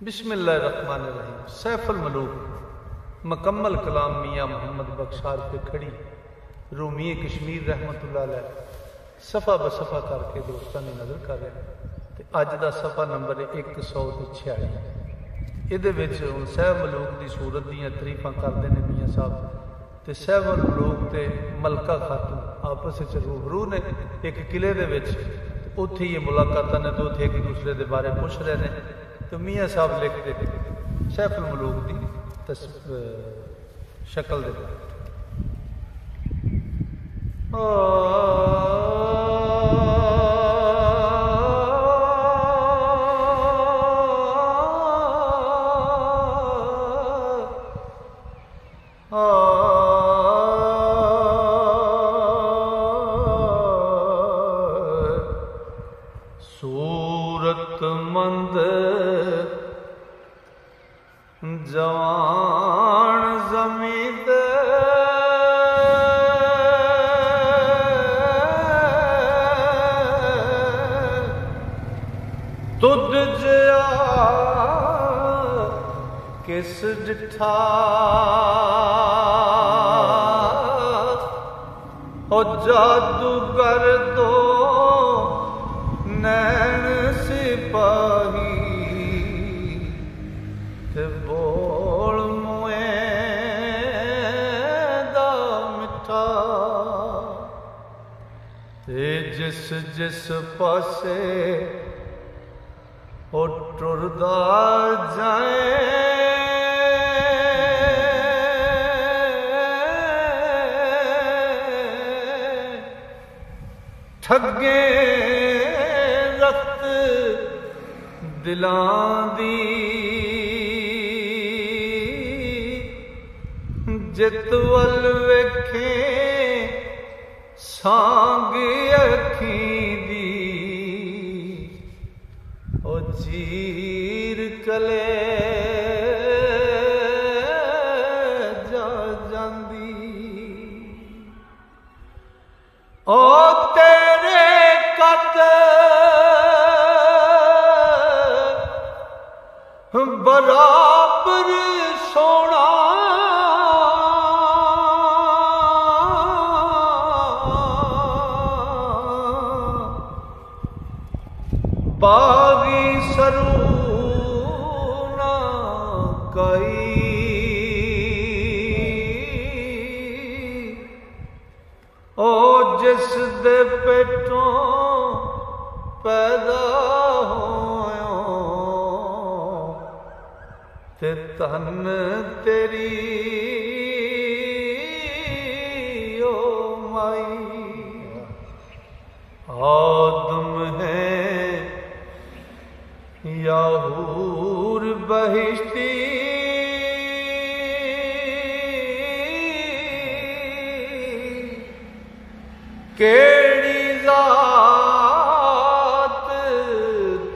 बिस्मिल्लाहिर्रहमानिर्रहीम। सैफुल मलूक मुकम्मल कलाम मियाँ मोहम्मद बख्शार पे खड़ी रूमी कश्मीर रहमतुल्लाह अलैह सफ़ा बसफ़ा करके दोस्तों की नज़र कर रहे हैं। तो अज का सफ़ा नंबर 146। ये हूँ सैफ मलूक की सूरत दियाँ तरीफा करते हैं मियाँ साहब। तो सैफ मलूक तो मलका खातून आपस में रूबरू ने एक किले के उत्थे ये मुलाकात ने तो एक दूसरे के बारे पुछ रहे हैं। तो मियाँ साहब लिखते सैफुल मलूक की शक्ल दे सूरत मंद जवान जमीद तुद जया किस डिठा ओ जादूगर दो नैन सिपाही ते बोल मुए दा मिठा ते जिस जिस पासे ओ टुरदा जाए ठगे रत दिलां दी जित वल वेखे सांग अखी दी ओ चीर कले जा जांदी ओ तेरे कद बराबर सोना बागी सरू ना कई ओ जिस दे पेटों पैदा होयो ते तन तेरी ओ माई आदम है याहूर बहिश्ती केड़ी जात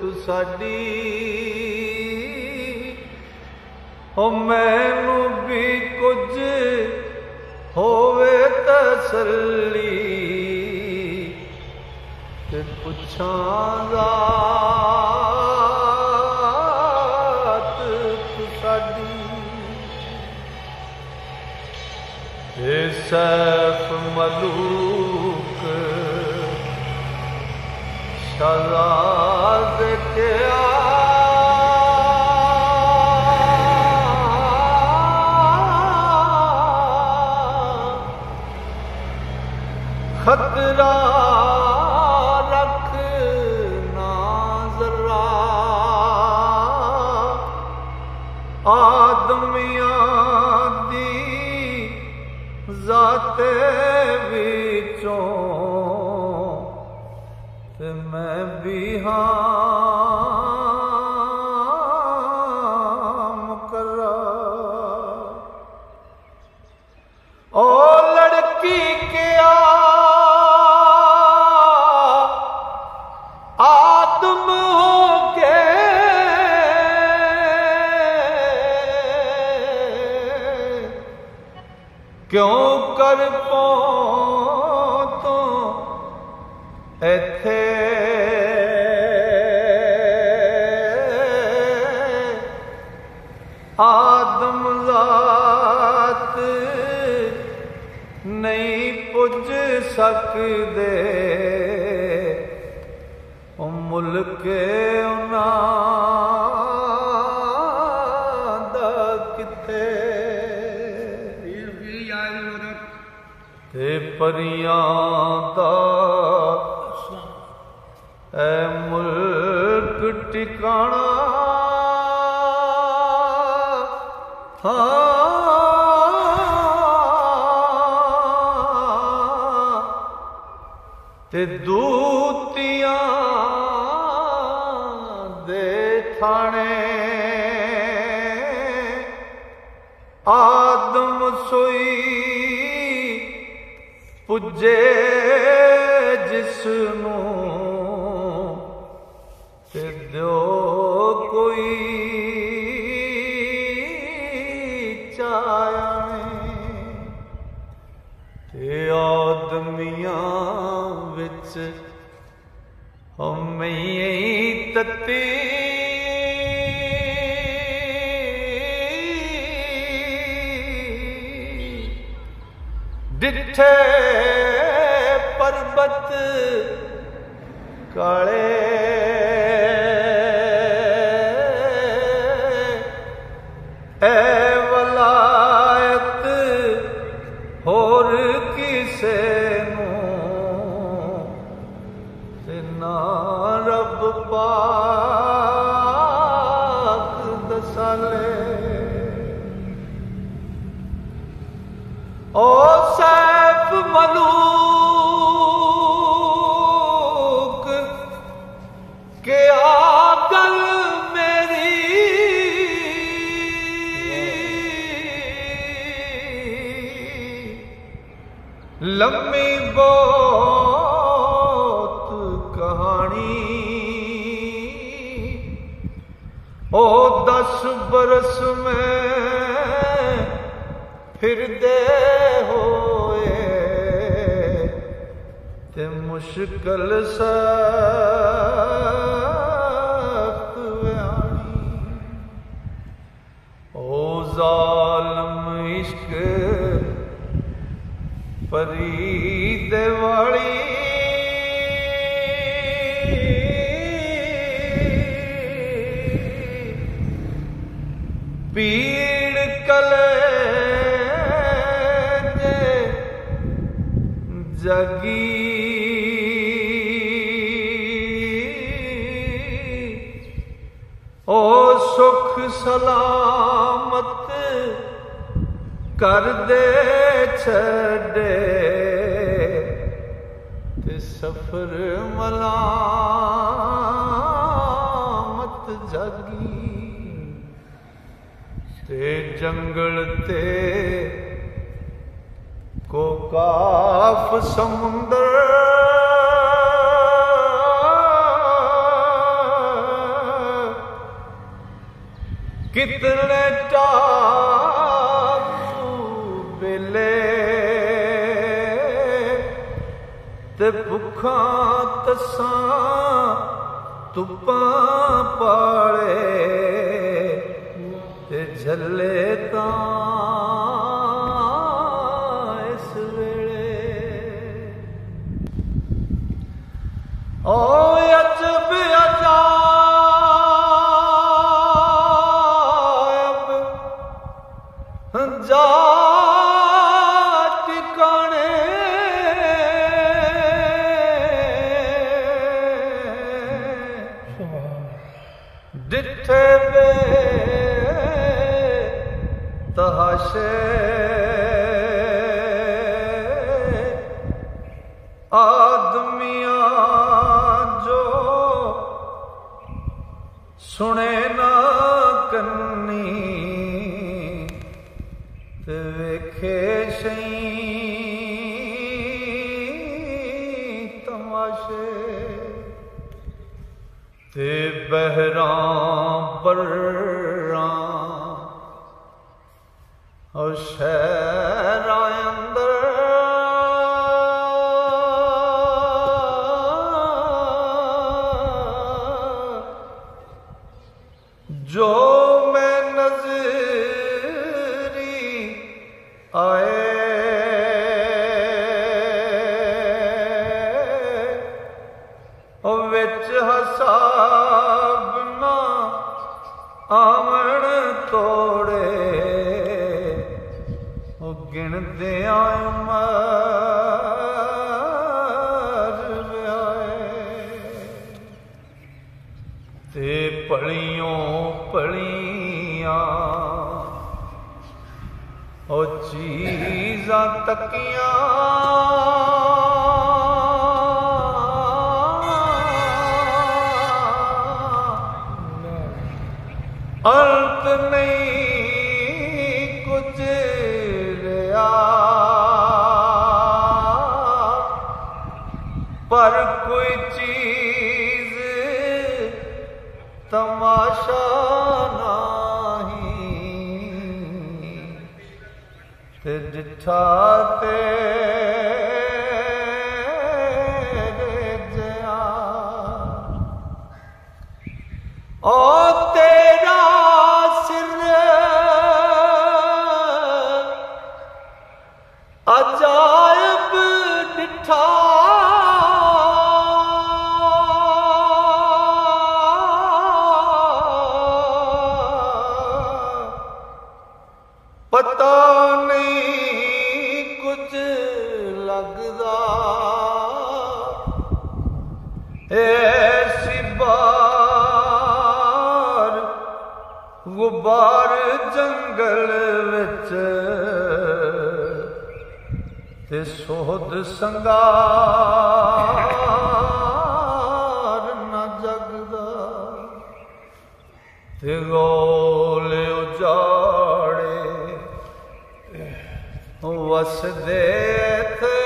तू साडी ओ मैनू भी कुछ होवे तसल्ली ते पुछां जात तू साडी ए सैफ मलूक शहजाद के खतरा रख ना जरा आदमियां दी जाते विचों ते मैं भी हाँ मुकर्रा ओ लड़की के आदम हो के क्यों कर पो तो एथे आदम ज़ात नहीं पुज सकदे मुल्क उन्हां दा किथे ते परियां दा ऐ मुल्क टिकाना ते दूतियां दे थाने आदम सोई पुजे जिसनू ते दो कोई चाया ते आदमियां विच हम तत्ती डिठे पर्वत काले ए वलायत होर किसे ना रब पाक दसाले ओ सैफ मलूक के आगल मेरी लम्मी बहुत कहानी ओ 10 बरस में फिर दे होए ते मुश्किल सख्त व्याणी ओ जालिम इश्क परी देवाली पीड़ कले जगी ओ सुख सलामत कर दे छड़े ते सफर मलामत जागी ते जंगल ते को काफ समुंदर कितने टापू बेले ते भुखा तसा तुपा पाले ते झले इस वेले ओ अजब अजाब जा टिकाने डिठे वे तहाशे आदमियां जो सुने ना कन्नी ते वेखे शई तमाशे ते बहरां बर्रां और शहरां अंदर जो मैं नजर आवन तोड़े ओ गिनदे उमर व्याए ते पलियों पलियां ओ चीज़ां तकियां अंत नहीं कुछ रहा पर कोई चीज तमाशा नहीं ते जिठा तेरे जया ओ तेरा अजायब दिठा पता नहीं कुछ लगदा ऐसी बार गुबार जंगल विच ते सोहद संगार न जगदा ते गोले उजाड़े वसदे थे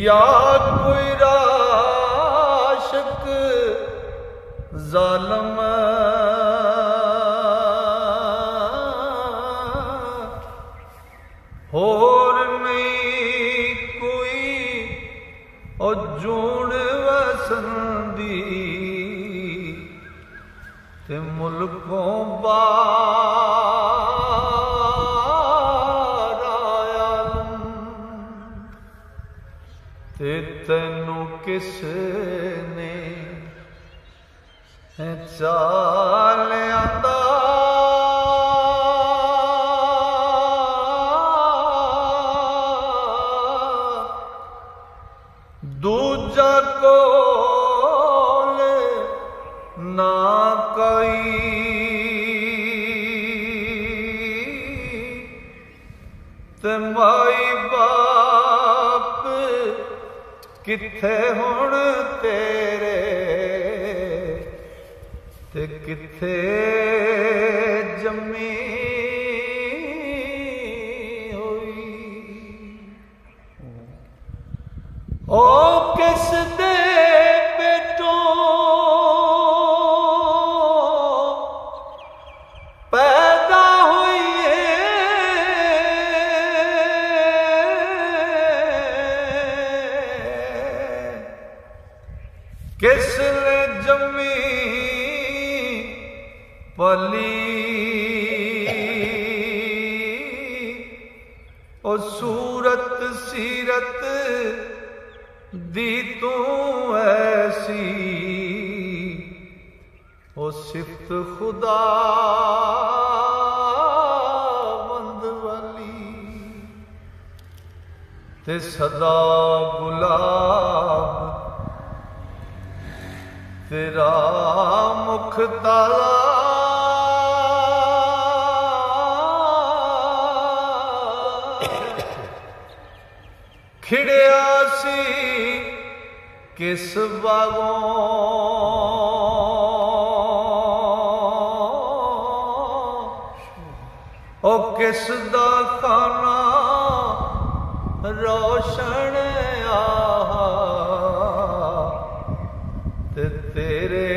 या कोई राशिक जालिम होर नहीं कोई ओ जून वसंदी ते मुल्कों बार आया ते तैनू किसने चाल आंदा दूजा कोल ना कोई ते माई बाप किथे हुण तेरे ते किथे जमी ओ किस दे पेटों पैदा हुई किस ने जमी पली ओ सूरत सीरत दी तू ऐसी ओ सिफ्त खुदा बंद वाली ते सदा गुलाब तेरा मुख ताला खिड़िया सी किस बागों ओ किस दा खाना रोशन आ ते तेरे